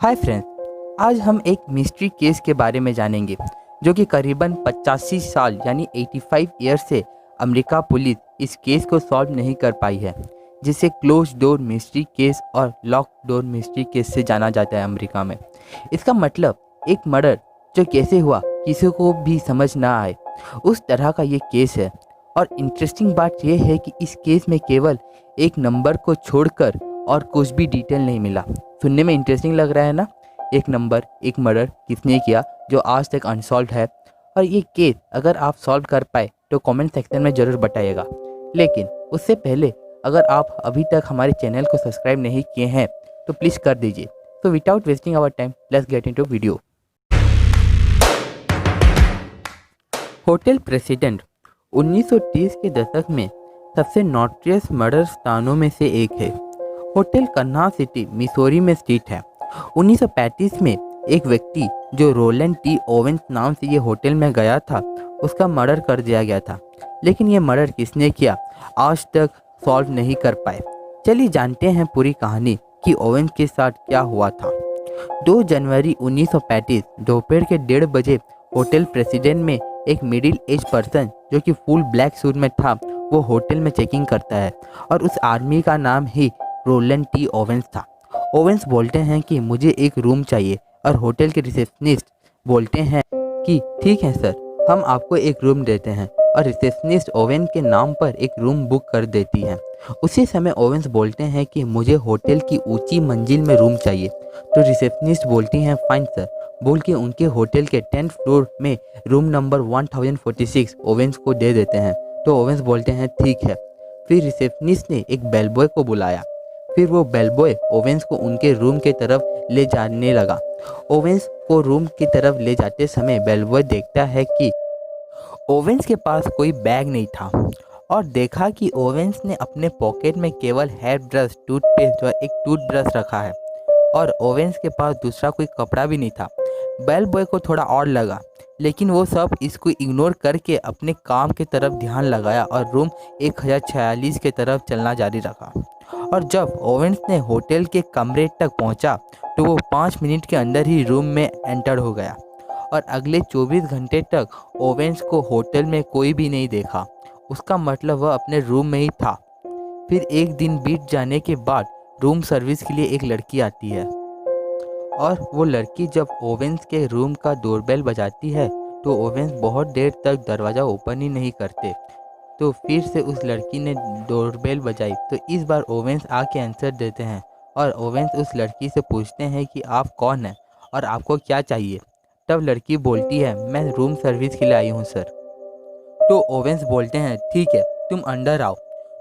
Hi friends, आज हम एक मिस्ट्री केस के बारे में जानेंगे जो कि करीबन 85 साल यानी 85 ईयर से अमेरिका पुलिस इस केस को सॉल्व नहीं कर पाई है, जिसे क्लोज डोर मिस्ट्री केस और लॉक डोर मिस्ट्री केस से जाना जाता है अमेरिका में। इसका मतलब एक मर्डर जो कैसे हुआ किसी को भी समझ ना आए, उस तरह का ये केस है। और इंटरेस्टिंग बात यह है कि इस केस में केवल एक नंबर को छोड़कर और कुछ भी डिटेल नहीं मिला। सुनने में इंटरेस्टिंग लग रहा है ना? एक नंबर, एक मर्डर किसने किया जो आज तक अनसॉल्व है। और ये केस अगर आप सॉल्व कर पाए तो कमेंट सेक्शन में ज़रूर बताइएगा। लेकिन उससे पहले अगर आप अभी तक हमारे चैनल को सब्सक्राइब नहीं किए हैं तो प्लीज़ कर दीजिए। तो without wasting our time let's get into video. Hotel president 1930 के दशक में सबसे नोटरियस मर्डर स्थानों में से एक है। होटल कन्हास सिटी मिसौरी में स्थित है। 1935 में एक व्यक्ति जो रोलैंड टी ओवेंस नाम से ये होटल में गया था, उसका मर्डर कर दिया गया था। लेकिन ये मर्डर किसने किया आज तक सॉल्व नहीं कर पाए। चलिए जानते हैं पूरी कहानी कि ओवेंस के साथ क्या हुआ था। 2 जनवरी 1935 दोपहर के 1:30 बजे होटल प्रेसिडेंट में एक मिडिल एज पर्सन जो कि फुल ब्लैक सूट में था, वो होटल में चेकिंग करता है और उस आदमी का नाम ही रोलैंड टी ओवेंस था। ओवेंस बोलते हैं कि मुझे एक रूम चाहिए और होटल के रिसेप्शनिस्ट बोलते हैं कि ठीक है सर, हम आपको एक रूम देते हैं। और रिसेप्शनिस्ट ओवेंस के नाम पर एक रूम बुक कर देती है। उसी समय ओवेंस बोलते हैं कि मुझे होटल की ऊंची मंजिल में रूम चाहिए। तो रिसेप्शनिस्ट बोलती हैं फाइन सर, बोल के उनके होटल के 10th फ्लोर में रूम नंबर 1046 ओवेंस को दे देते हैं। तो ओवेंस बोलते हैं ठीक है। फिर रिसेप्शनिस्ट ने एक बेलबॉय को बुलाया। फिर वो बेलबॉय ओवेंस को उनके रूम की तरफ ले जाने लगा। ओवेंस को रूम की तरफ ले जाते समय बेलबॉय देखता है कि ओवेंस के पास कोई बैग नहीं था और देखा कि ओवेंस ने अपने पॉकेट में केवल हेयर ब्रश, टूथपेस्ट और एक टूथब्रश रखा है और ओवेंस के पास दूसरा कोई कपड़ा भी नहीं था। बेल बॉय को थोड़ा और लगा, लेकिन वो सब इसको इग्नोर करके अपने काम की तरफ ध्यान लगाया और रूम 1046 की तरफ चलना जारी रखा। और जब ओवेंस ने होटल के कमरे तक पहुंचा तो वो 5 मिनट के अंदर ही रूम में एंटर हो गया और अगले 24 घंटे तक ओवेंस को होटल में कोई भी नहीं देखा। उसका मतलब वह अपने रूम में ही था। फिर एक दिन बीत जाने के बाद रूम सर्विस के लिए एक लड़की आती है और वो लड़की जब ओवेंस के रूम का डोरबेल बजाती है तो ओवेंस बहुत देर तक दरवाज़ा ओपन ही नहीं करते। तो फिर से उस लड़की ने डोरबेल बजाई तो इस बार ओवेंस आके आंसर देते हैं और ओवेंस उस लड़की से पूछते हैं कि आप कौन हैं और आपको क्या चाहिए। तब लड़की बोलती है मैं रूम सर्विस के लिए आई हूँ सर। तो ओवेंस बोलते हैं ठीक है, तुम अंदर आओ।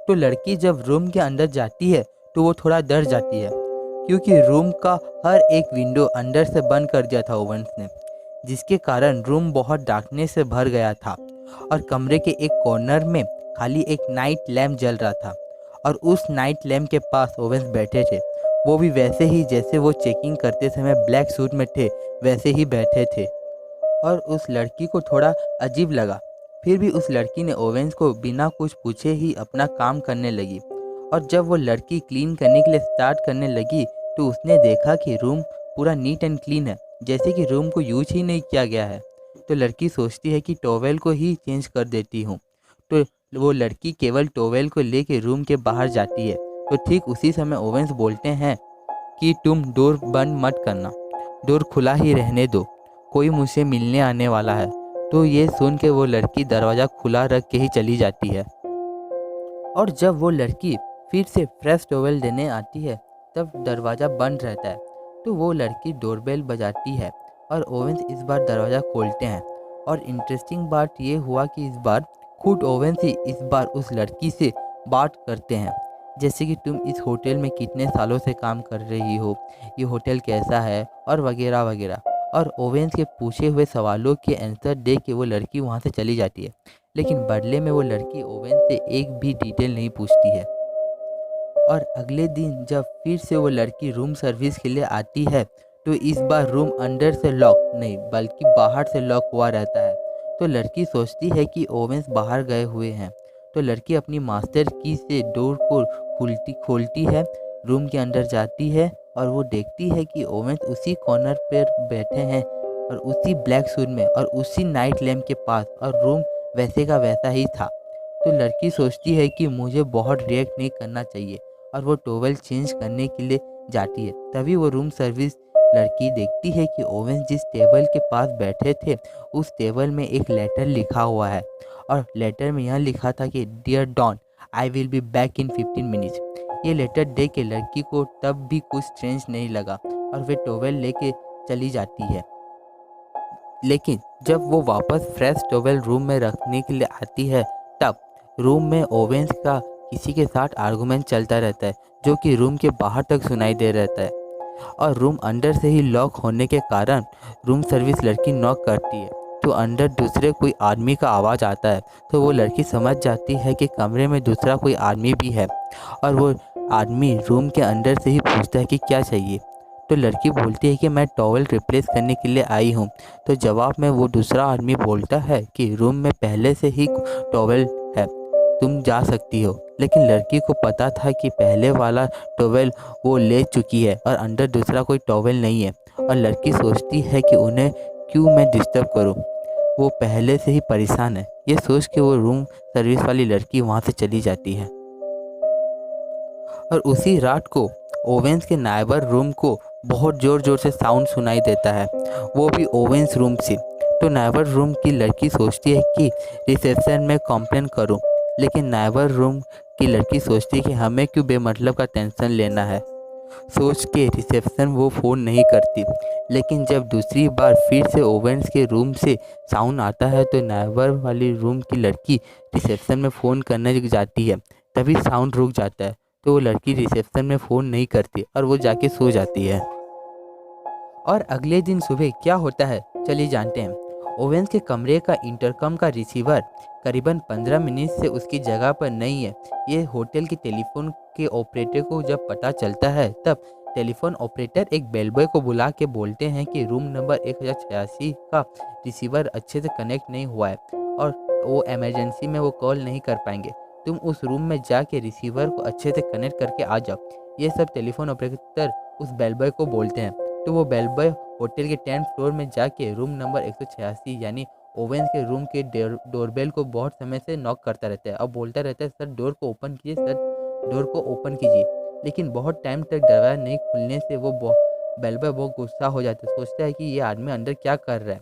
तो लड़की जब रूम के अंदर जाती है तो वो थोड़ा डर जाती है क्योंकि रूम का हर एक विंडो अंदर से बंद कर दिया था ओवेंस ने, जिसके कारण रूम बहुत डार्कनेस से भर गया था और कमरे के एक कॉर्नर में खाली एक नाइट लैम्प जल रहा था और उस नाइट लैम्प के पास ओवेंस बैठे थे। वो भी वैसे ही जैसे वो चेकिंग करते समय ब्लैक सूट में थे, वैसे ही बैठे थे। और उस लड़की को थोड़ा अजीब लगा। फिर भी उस लड़की ने ओवेंस को बिना कुछ पूछे ही अपना काम करने लगी। और जब वो लड़की क्लीन करने के लिए स्टार्ट करने लगी तो उसने देखा कि रूम पूरा नीट एंड क्लीन है, जैसे कि रूम को यूज ही नहीं किया गया है। तो लड़की सोचती है कि टॉवेल को ही चेंज कर देती हूँ। तो वो लड़की केवल टॉवेल को लेके रूम के बाहर जाती है। तो ठीक उसी समय ओवेंस बोलते हैं कि तुम डोर बंद मत करना, डोर खुला ही रहने दो, कोई मुझसे मिलने आने वाला है। तो ये सुन के वो लड़की दरवाज़ा खुला रख के ही चली जाती है। और जब वो लड़की फिर से फ्रेश टॉवेल देने आती है तब दरवाज़ा बंद रहता है। तो वो लड़की डोरबेल बजाती है और ओवेंस इस बार दरवाज़ा खोलते हैं। और इंटरेस्टिंग बात ये हुआ कि इस बार खुद ओवेंस ही इस बार उस लड़की से बात करते हैं, जैसे कि तुम इस होटल में कितने सालों से काम कर रही हो, ये होटल कैसा है और वगैरह वगैरह। और ओवेंस के पूछे हुए सवालों के आंसर दे के वो लड़की वहाँ से चली जाती है। लेकिन बदले में वो लड़की ओवेंस से एक भी डिटेल नहीं पूछती है। और अगले दिन जब फिर से वो लड़की रूम सर्विस के लिए आती है तो इस बार रूम अंदर से लॉक नहीं बल्कि बाहर से लॉक हुआ रहता है। तो लड़की सोचती है कि ओवेंस बाहर गए हुए हैं। तो लड़की अपनी मास्टर की से डोर को खोलती है, रूम के अंदर जाती है और वो देखती है कि ओवेंस उसी कॉर्नर पर बैठे हैं और उसी ब्लैक सूट में और उसी नाइट लैम्प के पास, और रूम वैसे का वैसा ही था। तो लड़की सोचती है कि मुझे बहुत रिएक्ट नहीं करना चाहिए और वो टॉवेल चेंज करने के लिए जाती है। तभी वो रूम सर्विस लड़की देखती है कि ओवेंस जिस टेबल के पास बैठे थे उस टेबल में एक लेटर लिखा हुआ है, और लेटर में यह लिखा था कि dear Don, I will be back in 15 minutes. ये लेटर देख के लड़की को तब भी कुछ स्ट्रेंज नहीं लगा और वे टॉवेल लेके चली जाती है। लेकिन जब वो वापस फ्रेश टॉवेल रूम में रखने के लिए आती है, तब रूम में ओवेंस का किसी के साथ आर्गुमेंट चलता रहता है, जो कि रूम के बाहर तक सुनाई दे रहता है। और रूम अंदर से ही लॉक होने के कारण रूम सर्विस लड़की नॉक करती है, तो अंदर दूसरे कोई आदमी का आवाज़ आता है। तो वो लड़की समझ जाती है कि कमरे में दूसरा कोई आदमी भी है, और वो आदमी रूम के अंदर से ही पूछता है कि क्या चाहिए। तो लड़की बोलती है कि मैं टॉवल रिप्लेस करने के लिए आई हूँ। तो जवाब में वो दूसरा आदमी बोलता है कि रूम में पहले से ही टॉवल है, तुम जा सकती हो। लेकिन लड़की को पता था कि पहले वाला टॉवल वो ले चुकी है और अंदर दूसरा कोई टॉवल नहीं है, और लड़की सोचती है कि उन्हें क्यों मैं डिस्टर्ब करूं, वो पहले से ही परेशान है। ये सोच के वो रूम सर्विस वाली लड़की वहाँ से चली जाती है। और उसी रात को ओवेंस के नाइबर रूम को बहुत ज़ोर ज़ोर से साउंड सुनाई देता है, वो भी ओवेंस रूम से। तो नाइबर रूम की लड़की सोचती है कि रिसेप्शन में कंप्लेन करूं, लेकिन नाइबर रूम की लड़की सोचती है कि हमें क्यों बेमतलब का टेंशन लेना है। सोच के रिसेप्शन वो फ़ोन नहीं करती। लेकिन जब दूसरी बार फिर से ओवेंस के रूम से साउंड आता है, तो नाइबर वाली रूम की लड़की रिसेप्शन में फ़ोन करने जाती है। तभी साउंड रुक जाता है, तो वो लड़की रिसेप्शन में फ़ोन नहीं करती और वो जाके सो जाती है। और अगले दिन सुबह क्या होता है चलिए जानते हैं। ओवेंस के कमरे का इंटरकम का रिसीवर करीबन 15 मिनट से उसकी जगह पर नहीं है। ये होटल के टेलीफोन के ऑपरेटर को जब पता चलता है, तब टेलीफोन ऑपरेटर एक बेलबॉय को बुला के बोलते हैं कि रूम नंबर 1086 का रिसीवर अच्छे से कनेक्ट नहीं हुआ है और वो इमरजेंसी में वो कॉल नहीं कर पाएंगे। तुम उस रूम में जाके रिसीवर को अच्छे से कनेक्ट करके आ जाओ। ये सब टेलीफोन ऑपरेटर उस बेलबॉय को बोलते हैं। तो वो बेलबॉय होटल के 10th फ्लोर में जाके रूम नंबर 186 यानी ओवेंस के रूम के डोरबेल को बहुत समय से नॉक करता रहता है और बोलता रहता है, सर डोर को ओपन कीजिए, सर डोर को ओपन कीजिए। लेकिन बहुत टाइम तक दरवाज़ा नहीं खुलने से वो बेलबॉय बहुत गुस्सा हो जाता है, सोचता है कि ये आदमी अंदर क्या कर रहा है।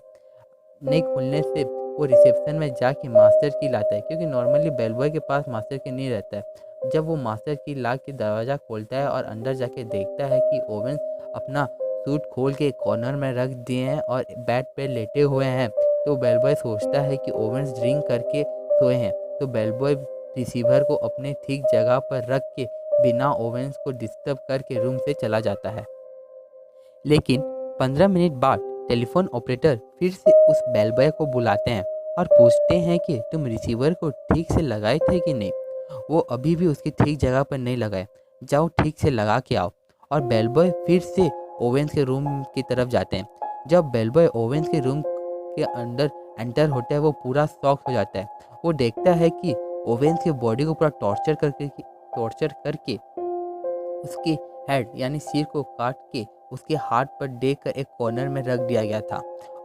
नहीं खुलने से वो रिसेप्शन में जाके मास्टर की लाता है, क्योंकि नॉर्मली बेलबॉय के पास मास्टर की नहीं रहता है। जब वो मास्टर की ला के दरवाज़ा खोलता है और अंदर जाके देखता है कि ओवेंस अपना सूट खोल के कॉर्नर में रख दिए हैं और बेड पे लेटे हुए हैं, तो बेलबॉय सोचता है कि ओवेंस ड्रिंक करके सोए हैं। तो बेलबॉय रिसीवर को अपने ठीक जगह पर रख के बिना ओवेंस को डिस्टर्ब करके रूम से चला जाता है। लेकिन 15 मिनट बाद टेलीफोन ऑपरेटर फिर से उस बेलबॉय को बुलाते हैं और पूछते हैं कि तुम रिसीवर को ठीक से लगाए थे कि नहीं। वो अभी भी उसकी ठीक जगह पर नहीं लगाए, जाओ ठीक से लगा के आओ। और बेलबॉय फिर से ओवेंस के रूम की तरफ जाते हैं। जब बेलबॉय ओवेंस के रूम के अंदर एंटर होता है, वो पूरा शॉक हो जाता है। वो देखता है कि ओवेंस की बॉडी को पूरा टॉर्चर करके उसके हेड यानी सिर को काट के उसके हाथ पर देकर एक कॉर्नर में रख दिया गया था।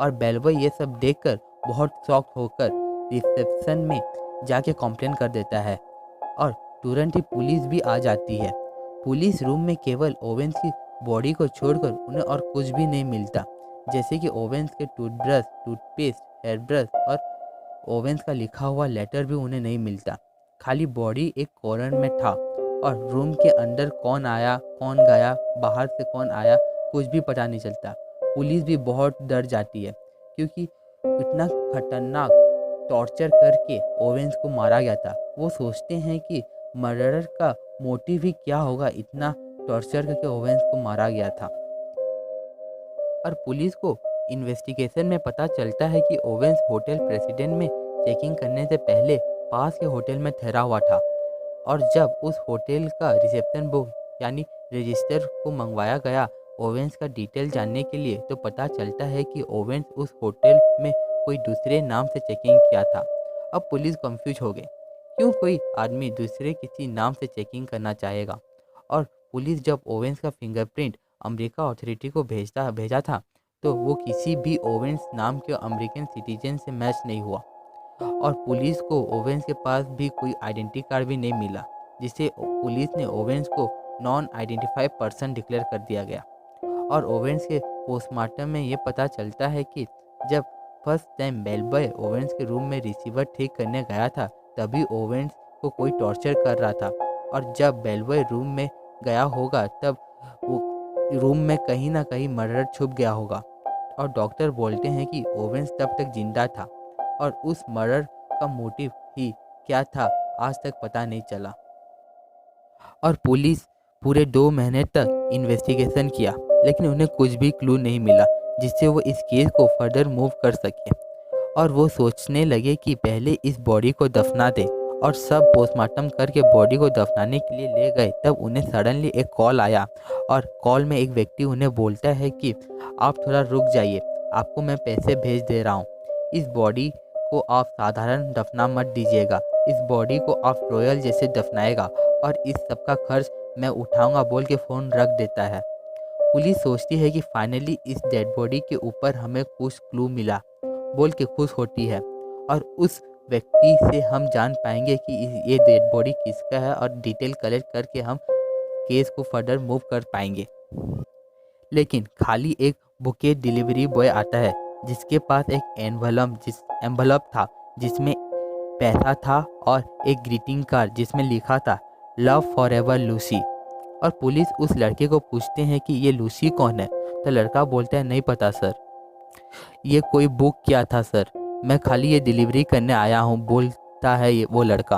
और बेलबॉय ये सब देखकर बहुत शॉक होकर रिसेप्शन में जाके कंप्लेन कर देता है, और तुरंत ही पुलिस भी आ जाती है। पुलिस रूम में केवल ओवेंस की बॉडी को छोड़कर उन्हें और कुछ भी नहीं मिलता, जैसे कि ओवेंस के टूथब्रश, टूथपेस्ट, हेयर ब्रश और ओवेंस का लिखा हुआ लेटर भी उन्हें नहीं मिलता। खाली बॉडी एक कॉर्नर में था, और रूम के अंदर कौन आया कौन गया, बाहर से कौन आया, कुछ भी पता नहीं चलता। पुलिस भी बहुत डर जाती है, क्योंकि इतना खतरनाक टॉर्चर करके ओवेंस को मारा गया था। वो सोचते हैं कि मर्डरर का मोटिव ही क्या होगा, इतना टॉर्चर करके ओवेंस को मारा गया था। और पुलिस को इन्वेस्टिगेशन में पता चलता है कि ओवेंस होटल प्रेसिडेंट में चेकिंग करने से पहले पास के होटल में ठहरा हुआ था। और जब उस होटल का रिसेप्शन बुक यानी रजिस्टर को मंगवाया गया ओवेंस का डिटेल जानने के लिए, तो पता चलता है कि ओवेंस उस होटल में कोई दूसरे नाम से चेकिंग किया था। अब पुलिस कंफ्यूज हो गई, क्यों कोई आदमी दूसरे किसी नाम से चेकिंग करना चाहेगा। और पुलिस जब ओवेंस का फिंगरप्रिंट अमेरिका अथॉरिटी को भेजा था तो वो किसी भी ओवेंस नाम के अमेरिकन सिटीजन से मैच नहीं हुआ और पुलिस को ओवेंस के पास भी कोई आइडेंटिटी कार्ड भी नहीं मिला, जिससे पुलिस ने ओवेंस को नॉन आइडेंटिफाइड पर्सन डिक्लेयर कर दिया गया। और ओवेंस के पोस्टमार्टम में ये पता चलता है कि जब फर्स्ट टाइम बेलबॉय ओवेंस के रूम में रिसीवर ठीक करने गया था तभी ओवेंस को कोई टॉर्चर कर रहा था और जब बेलबॉय रूम में गया होगा तब वो रूम में कहीं ना कहीं मर्डर छुप गया होगा और डॉक्टर बोलते हैं कि ओवेंस तब तक जिंदा था और उस मर्डर का मोटिव ही क्या था आज तक पता नहीं चला। और पुलिस पूरे 2 महीने तक इन्वेस्टिगेशन किया लेकिन उन्हें कुछ भी क्लू नहीं मिला जिससे वो इस केस को फर्दर मूव कर सके और वो सोचने लगे कि पहले इस बॉडी को दफना दे और सब पोस्टमार्टम करके बॉडी को दफनाने के लिए ले गए। तब उन्हें सडनली एक कॉल आया और कॉल में एक व्यक्ति उन्हें बोलता है कि आप थोड़ा रुक जाइए, आपको मैं पैसे भेज दे रहा हूँ। इस बॉडी को आप साधारण दफना मत दीजिएगा, इस बॉडी को आप रॉयल जैसे दफनाएगा और इस सब का खर्च मैं उठाऊंगा बोल के फ़ोन रख देता है। पुलिस सोचती है कि फाइनली इस डेड बॉडी के ऊपर हमें कुछ क्लू मिला बोल के खुश होती है और उस व्यक्ति से हम जान पाएंगे कि ये डेड बॉडी किसका है और डिटेल कलेक्ट करके हम केस को फर्दर मूव कर पाएंगे। लेकिन खाली एक बुके डिलीवरी बॉय आता है जिसके पास एक एनवलप था जिसमें पैसा था और एक ग्रीटिंग कार्ड जिसमें लिखा था लव फॉर एवर लूसी। और पुलिस उस लड़के को पूछते हैं कि ये लूसी कौन है तो लड़का बोलता है नहीं पता सर, ये कोई बुक क्या था सर, मैं खाली ये डिलीवरी करने आया हूँ बोलता है वो लड़का।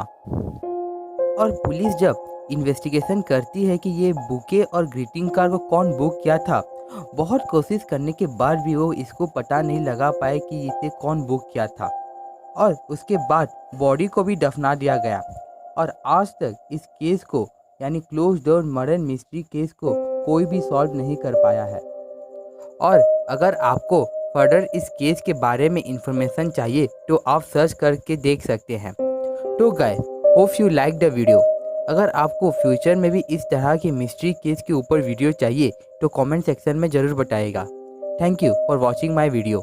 और पुलिस जब इन्वेस्टिगेशन करती है कि ये बुके और ग्रीटिंग कार्ड को कौन बुक किया था, बहुत कोशिश करने के बाद भी वो इसको पता नहीं लगा पाए कि इसे कौन बुक किया था और उसके बाद बॉडी को भी दफना दिया गया और आज तक इस केस को यानी close door murder mystery case को कोई भी सॉल्व नहीं कर पाया है। और अगर आपको फर्दर इस केस के बारे में इंफॉर्मेशन चाहिए तो आप सर्च करके देख सकते हैं। तो guys, hope you like the video. अगर आपको फ्यूचर में भी इस तरह की मिस्ट्री केस के ऊपर वीडियो चाहिए तो कमेंट सेक्शन में ज़रूर बताइएगा। Thank you for watching my video.